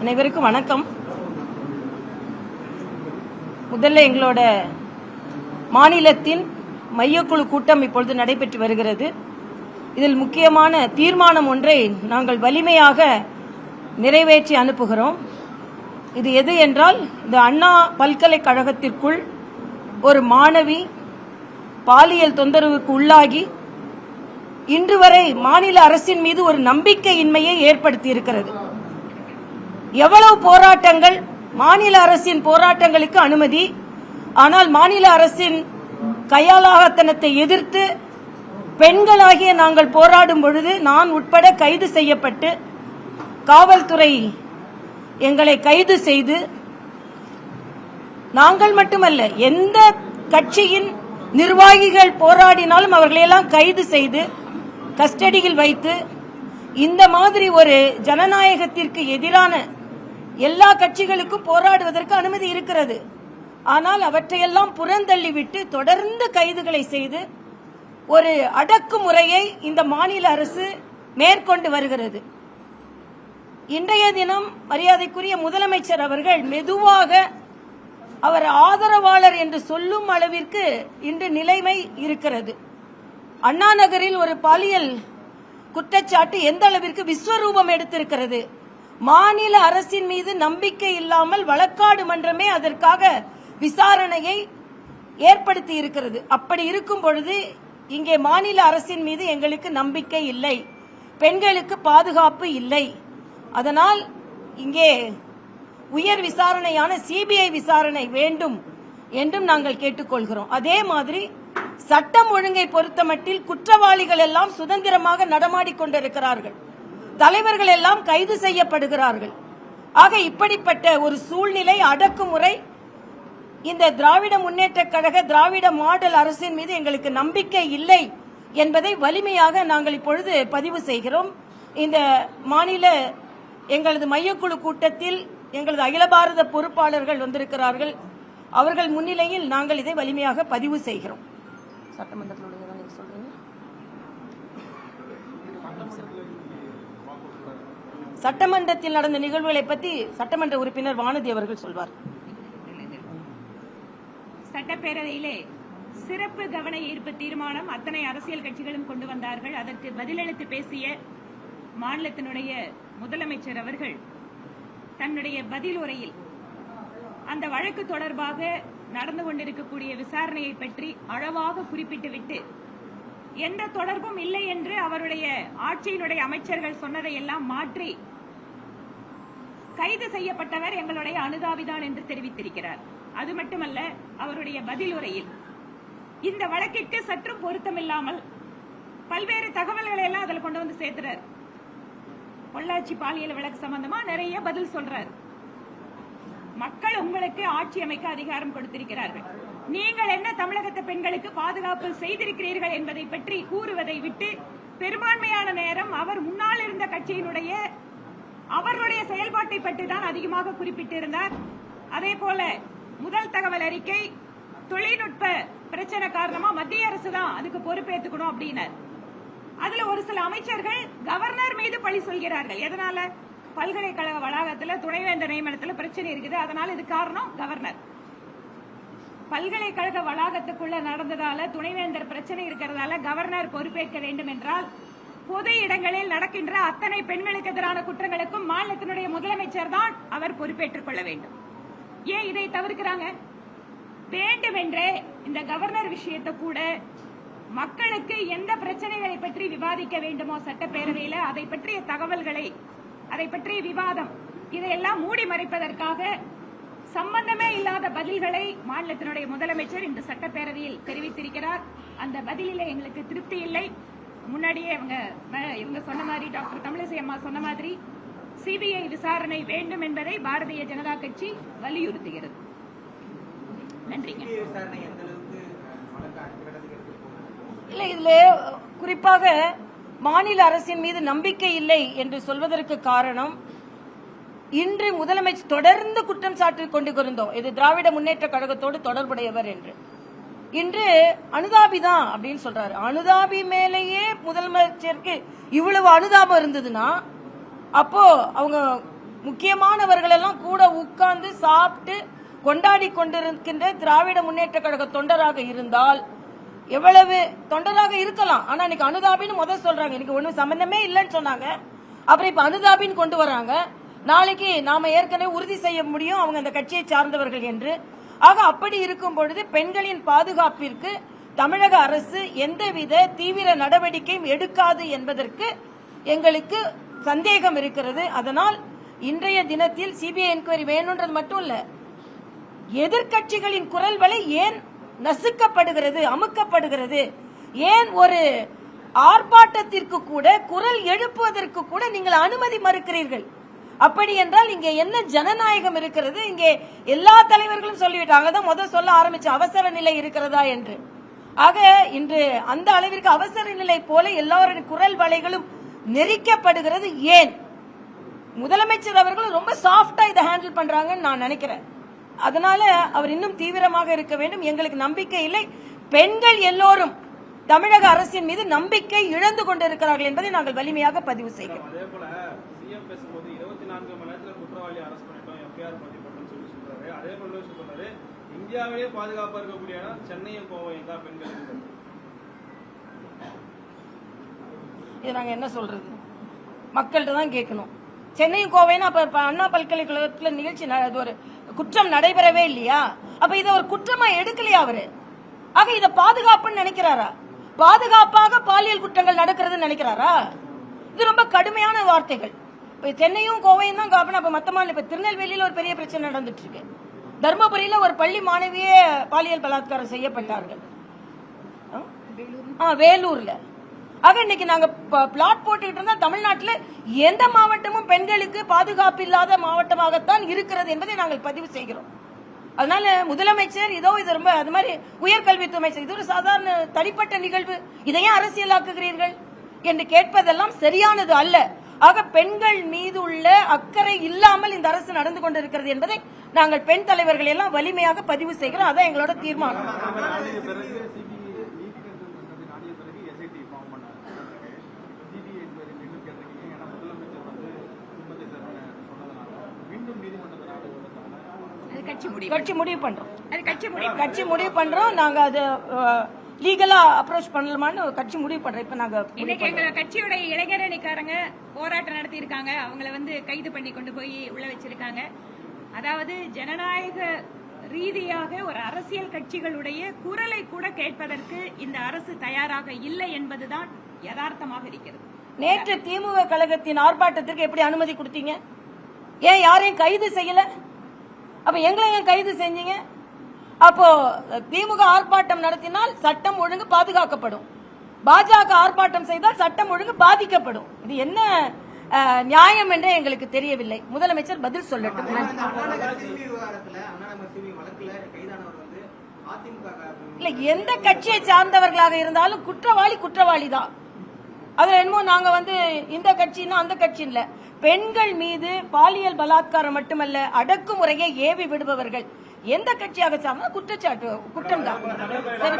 அனைவருக்கும் வணக்கம். முதல்ல எங்களோட மாநிலத்தின் மையக்குழு கூட்டம் இப்பொழுது நடைபெற்று வருகிறது. இதில் முக்கியமான தீர்மானம் ஒன்றை நாங்கள் வலிமையாக நிறைவேற்றி அனுப்புகிறோம். இது எது என்றால், இந்த அண்ணா பல்கலைக்கழகத்திற்குள் ஒரு மாணவி பாலியல் தொந்தரவுக்கு உள்ளாகி இன்று வரை மாநில அரசின் மீது ஒரு நம்பிக்கையின்மையை ஏற்படுத்தி இருக்கிறது. எவ்வளவு போராட்டங்கள், மாநில அரசின் போராட்டங்களுக்கு அனுமதி, ஆனால் மாநில அரசின் கையாளாகத்தனத்தை எதிர்த்து பெண்களாகிய நாங்கள் போராடும் பொழுது நான் உட்பட கைது செய்யப்பட்டு காவல்துறை எங்களை கைது செய்து, நாங்கள் மட்டுமல்ல எந்த கட்சியின் நிர்வாகிகள் போராடினாலும் அவர்களையெல்லாம் கைது செய்து கஸ்டடியில் வைத்து, இந்த மாதிரி ஒரு ஜனநாயகத்திற்கு எதிரான எல்லா கட்சிகளுக்கும் போராடுவதற்கு அனுமதி இருக்கிறது. ஆனால் அவற்றையெல்லாம் புறந்தள்ளிவிட்டு தொடர்ந்து கைதுகளை செய்து ஒரு அடக்குமுறையை இந்த மாநில அரசு மேற்கொண்டு வருகிறது. இன்றைய தினம் மரியாதைக்குரிய முதலமைச்சர் அவர்கள் மெதுவாக அவர் ஆதரவாளர் என்று சொல்லும் அளவிற்கு இன்று நிலைமை இருக்கிறது. அண்ணா நகரில் ஒரு பாலியல் குற்றச்சாட்டு எந்த அளவிற்கு விஸ்வரூபம் எடுத்திருக்கிறது. மாநில அரசின் மீது நம்பிக்கை இல்லாமல் வழக்காடு மன்றமே அதற்காக விசாரணையை ஏற்படுத்தி இருக்கிறது. அப்படி இருக்கும் பொழுது இங்கே மாநில அரசின் மீது எங்களுக்கு நம்பிக்கை இல்லை, பெண்களுக்கு பாதுகாப்பு இல்லை. அதனால் இங்கே உயர் விசாரணையான சிபிஐ விசாரணை வேண்டும் என்றும் நாங்கள் கேட்டுக்கொள்கிறோம். அதே மாதிரி சட்டம் ஒழுங்கை பொறுத்தமட்டில் குற்றவாளிகள் எல்லாம் சுதந்திரமாக நடமாடிக்கொண்டிருக்கிறார்கள், தலைவர்கள் எல்லாம் கைது செய்யப்படுகிறார்கள். ஆக இப்படிப்பட்ட ஒரு சூழ்நிலை, அடக்குமுறை, இந்த திராவிட முன்னேற்ற கழக திராவிட மாடல் அரசின் மீது எங்களுக்கு நம்பிக்கை இல்லை என்பதை வலிமையாக நாங்கள் இப்பொழுது பதிவு செய்கிறோம். இந்த மாநில எங்களது மையக்குழு கூட்டத்தில் எங்களது அகில பாரத பொறுப்பாளர்கள் வந்திருக்கிறார்கள். அவர்கள் முன்னிலையில் நாங்கள் இதை வலிமையாக பதிவு செய்கிறோம். சட்டமன்றத்தில் நடந்த நிகழ்வுகளை பற்றி சட்டமன்ற உறுப்பினர் வானதி அவர்கள் சொல்வார். சட்டப்பேரவையிலே சிறப்பு கவன ஈர்ப்பு தீர்மானம் அத்தனை அரசியல் கட்சிகளும் கொண்டு வந்தார்கள். அதற்கு பதிலளித்து பேசிய மாநிலத்தினுடைய முதலமைச்சர் அவர்கள் தன்னுடைய பதில் உரையில் அந்த வழக்கு தொடர்பாக நடந்து கொண்டிருக்கக்கூடிய விசாரணையை பற்றி அளவாக குறிப்பிட்டுவிட்டு, எந்த தொடர்பும் இல்லை என்று அவருடைய ஆட்சியினுடைய அமைச்சர்கள் சொன்னதை எல்லாம் மாற்றி, கைது செய்யப்பட்டவர் எங்களுடைய அனுதாபிதான் என்று தெரிவித்திருக்கிறார். அது மட்டுமல்ல, அவருடைய பதில் உரையில் இந்த வழக்கிற்கு சற்றும் பொருத்தமில்லாமல் பல்வேறு தகவல்களை எல்லாம் அதில் கொண்டு வந்து சேர்க்கிறார். பொள்ளாச்சி பாலியல் வழக்கு சம்பந்தமா நிறைய பதில் சொல்றார். மக்கள் உங்களுக்கு ஆட்சி அமைக்க அதிகாரம் கொடுத்திருக்கிறார்கள், நீங்கள் என்ன தமிழகத்து பெண்களுக்கு பாதுகாப்பு செய்திருக்கிறீர்கள் என்பதை பற்றி கூறுவதை விட்டு, பெரும்பான்மையான நேரம் அவர் முன்னால் இருந்த கட்சியினுடைய அவர்களுடைய செயல்பாட்டை பற்றி தான் அதிகமாக குறிப்பிட்டிருந்தார். அதே போல முதல் தகவல் அறிக்கை, தொழில்நுட்ப பிரச்சனை காரணமா மத்திய அரசு தான் அதுக்கு பொறுப்பேற்றுக்கணும் அப்படின்னார். அதுல ஒரு சில அமைச்சர்கள் கவர்னர் மீது பழி சொல்கிறார்கள். எதனால? பல்கலைக்கழக வளாகத்தில் துணைவேந்தர் நியமனத்தில் பிரச்சனை இருக்குது, அதனால இது காரணம் கவர்னர். பல்கலைக்கழக வளாகத்துக்குள்ள நடந்ததால துணைவேந்தர் பிரச்சனை இருக்கிறதால கவர்னர் பொறுப்பேற்க வேண்டும் என்றால், பொது இடங்களில் நடக்கின்ற அத்தனை பெண்களுக்கு எதிரான குற்றங்களுக்கும் மாநிலத்தினுடைய முதலமைச்சர் தான் அவர் பொறுப்பேற்றுக் கொள்ள வேண்டும். ஏன் இதை தவிர்க்கிறாங்க? வேண்டுமென்றே இந்த கவர்னர் விஷயத்தை கூட மக்களுக்கு எந்த பிரச்சனைகளை பற்றி விவாதிக்க வேண்டுமோ சட்டப்பேரவையில் அதை பற்றிய தகவல்களை, அதை பற்றிய விவாதம், இதையெல்லாம் மூடி மறைப்பதற்காக சம்பந்தமே இல்லாத பதில்களை மாநிலத்தினுடைய முதலமைச்சர் இந்த சட்டப்பேரவையில் தெரிவித்திருக்கிறார். அந்த பதிலில் எங்களுக்கு திருப்தி இல்லை. முன்னாடியே இவங்க சொன்ன மாதிரி, டாக்டர் தமிழிசை அம்மா சொன்ன மாதிரி சிபிஐ விசாரணை வேண்டும் என்பதை பாரதிய ஜனதா கட்சி வலியுறுத்துகிறது. நன்றிங்க. இல்லை, இதுல குறிப்பாக மாநில அரசின் மீது நம்பிக்கை இல்லை என்று சொல்வதற்கு காரணம், இன்று முதலமைச்சர் தொடர்ந்து குற்றம் சாட்டிக் கொண்டிருந்தோம், இது திராவிட முன்னேற்ற கழகத்தோடு தொடர்புடையவர் என்று. இன்று அனுதாபிதான் அப்படின்னு சொல்றாரு. அனுதாபி மேலேயே முதலமைச்சருக்கு இவ்வளவு அனுதாபம் இருந்ததுன்னா, அப்போ அவங்க முக்கியமானவர்கள் எல்லாம் கூட உட்கார்ந்து சாப்பிட்டு கொண்டாடி கொண்டிருக்கின்ற திராவிட முன்னேற்ற கழக தொண்டராக இருந்தால் எவ்வளவு தொண்டராக இருக்கலாம். ஆனா இன்னைக்கு அனுதாபின்னு முதல் சொல்றாங்க, இன்னைக்கு ஒன்னும் சம்பந்தமே இல்லைன்னு சொன்னாங்க. அப்புறம் இப்ப அனுதாபின்னு கொண்டு வராங்க. நாளைக்கு நாம ஏற்கனவே உறுதி செய்ய முடியும் அவங்க அந்த கட்சியை சார்ந்தவர்கள் என்று. ஆக அப்படி இருக்கும் பொழுது பெண்களின் பாதுகாப்பிற்கு தமிழக அரசு எந்தவித தீவிர நடவடிக்கையும் எடுக்காது என்பதற்கு எங்களுக்கு சந்தேகம் இருக்கிறது. அதனால் இன்றைய தினத்தில் சிபிஐ என்கொயரி வேணும்ன்றது மட்டும் இல்ல, எதிர்கட்சிகளின் குரல் வலை ஏன் நசுக்கப்படுகிறது, அமுக்கப்படுகிறது, ஏன் ஒரு ஆர்ப்பாட்டத்திற்கு கூட குரல் எழுப்புவதற்கு கூட நீங்கள் அனுமதி மறுக்கிறீர்கள்? அப்படி என்றால் இங்கே என்ன ஜனநாயகம் இருக்கிறது? இங்கே எல்லா தலைவர்களும் சொல்லிவிட்டாங்க, தான் முதல் சொல்ல ஆரம்பிச்ச அவசர நிலை இருக்கிறதா என்று. ஆக இன்று அந்த அளவிற்கு அவசர நிலை போல எல்லாருடைய குரல் வலைகளும் நெரிக்கப்படுகிறது. ஏன் முதலமைச்சர் அவர்கள் ரொம்ப சாஃப்டா இதை ஹேண்டில் பண்றாங்கன்னு நான் நினைக்கிறேன். அதனால அவர் இன்னும் தீவிரமாக இருக்க வேண்டும். எங்களுக்கு நம்பிக்கை இல்லை. பெண்கள் எல்லோரும் தமிழக அரசின் மீது நம்பிக்கை இழந்து கொண்டிருக்கிறார்கள் என்பதை நாங்கள் வலிமையாக பதிவு செய்கிறோம். அதேபோல சிஎம் பேசும்போது 24 மணி நேரத்தில் குற்றவாளி அரெஸ்ட் பண்ணிட்டோம், எஃப்ஐஆர் பதிவு பண்ணோம்னு சொல்லி சொல்றாரு. அதே போல சொல்றாரு இந்தியாவிலேயே பாதுகாப்பா இருக்கக்கூடிய இடம் சென்னையும் கோவையும் தான் பெண்களுக்கு. இது நாங்க என்ன சொல்றது? மக்கள்கிட்ட தான் கேட்கணும். சென்னையும் கோவைன்னு அப்ப அண்ணா பல்கலைக்கழகத்தில் நிகழ்ச்சி ஒரு குற்றம் நடைபெறவே இல்லையா? அப்ப இதை ஒரு குற்றமா எடுக்கலையா அவரு? ஆக இதை பாதுகாப்புன்னு நினைக்கிறாரா? பாதுகாப்பாக பாலியல் குற்றங்கள் நடக்கிறதுன்னு நினைக்கிறாரா? இது ரொம்ப கடுமையான வார்த்தைகள். சென்னையும் கோவையும் தான் காப்பணும். அப்ப மொத்தமா இப்ப திருநெல்வேலியில ஒரு பெரிய பிரச்சனை நடந்துட்டு இருக்கு. தர்மபுரியில ஒரு பள்ளி மாணவியே பாலியல் பலாத்காரம் செய்யப்பட்டார்கள். வேலூர்ல. ஆக இன்னைக்கு நாங்க பிளாட் போட்டுக்கிட்டு இருந்தா தமிழ்நாட்டில் எந்த மாவட்டமும் பெண்களுக்கு பாதுகாப்பு இல்லாத மாவட்டமாகத்தான் இருக்கிறது என்பதை நாங்கள் பதிவு செய்கிறோம். அதனால முதலமைச்சர் இதோ இது ரொம்ப அது மாதிரி உயர்கல்வித்துறை அமைச்சர் இது ஒரு சாதாரண தனிப்பட்ட நிகழ்வு, இதையும் அரசியலாக்குகிறீர்கள் என்று கேட்பதெல்லாம் சரியானது அல்ல. ஆக பெண்கள் மீது உள்ள அக்கறை இல்லாமல் இந்த அரசு நடந்து கொண்டிருக்கிறது என்பதை நாங்கள் பெண் தலைவர்கள் எல்லாம் வலிமையாக பதிவு செய்கிறோம். அதான் எங்களோட தீர்மானம். கட்சி முடிவு பண்றோம். நாங்க அது லீகலா அப்ரோச் பண்ணலாமான்னு கட்சி முடிவு பண்றோம். இப்ப நாங்க இன்னைக்கு எங்க கட்சியோட இளைஞரணிக்காரங்க போராட்டம் நடத்தி இருக்காங்க. அவங்கள கைது பண்ணி கொண்டு போய் உள்ள வச்சிருக்காங்க. அதாவது ஜனநாயக ரீதியாக ஒரு அரசியல் கட்சிகளுடைய குரலை கூட கேட்பதற்கு இந்த அரசு தயாராக இல்லை என்பதுதான் யதார்த்தமாக இருக்கிறது. நேற்று திமுக கழகத்தின் ஆர்ப்பாட்டத்திற்கு எப்படி அனுமதி கொடுத்தீங்க? ஏன் யாரையும் கைது செய்யல? அப்ப எங்களை ஏன் கைது செஞ்சீங்க? அப்போ திமுக ஆர்ப்பாட்டம் நடத்தினால் சட்டம் ஒழுங்கு பாதுகாக்கப்படும், பாஜக ஆர்ப்பாட்டம் செய்தால் சட்டம் ஒழுங்கு பாதிக்கப்படும். இது என்ன நியாயம் என்றே எங்களுக்கு தெரியவில்லை. முதலமைச்சர் பதில் சொல்லட்டும். இல்ல எந்த கட்சியை சார்ந்தவர்களாக இருந்தாலும் குற்றவாளி தான். அதுல என்னமோ நாங்க இந்த கட்சின்னா அந்த கட்சி இல்ல. பெண்கள் மீது பாலியல் பலாத்காரம் மட்டுமல்ல அடக்குமுறையை ஏவி விடுபவர்கள் எந்த கட்சியாக சார்ந்தா குற்றம் தான். சரி,